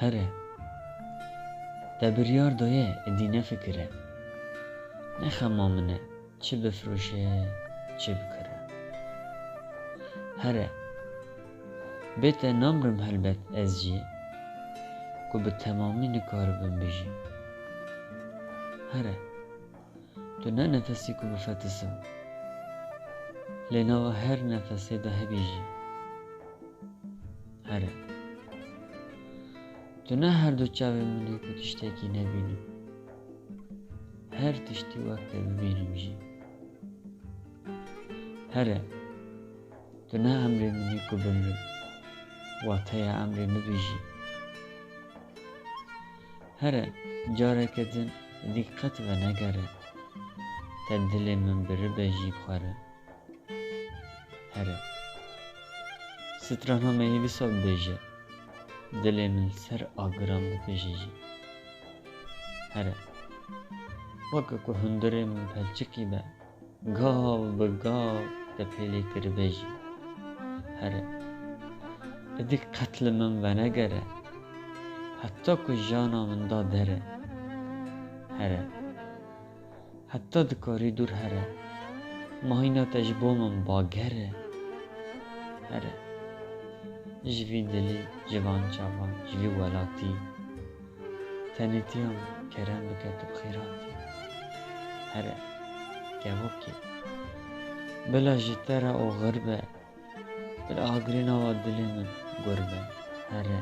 Here te biryar daye êdî nefikire, nexema min e çi bifroşe çi bikire. Here bê te namrim helbet ez jî ku bi temamî nikaribim bijîm. Here tu ne nefesî ku bifetisim, lê nava her nefesê de hebî jî. Here tu ne her du çavê min ê ku tiştekî nebînim, her tiştî wek te bibînim jî. Here tu ne emrê min ê ku bimrim, wateya emrê min bî jî. Here careke din dîqet ve negere, te dilê min biribe jî xware. Here strana me wîsa bibêje, dilê min ser agiran bibêje jî. Here weke ku hundirê min pelçikî be, gav bi gav te pêlê kiribe jî. Here êdî qetli min venegere, heta ku jana min da dere. Here heta dikarî dûr here, mahîna te ji bo min bagere. Here ji vî dilî, ji van çavan, ji vî welatî, tenêtiya min kerem bike tu bi xêratî. Here kevokê bila ji te re o xirbe, bila agirê nava dilê min gur be. Here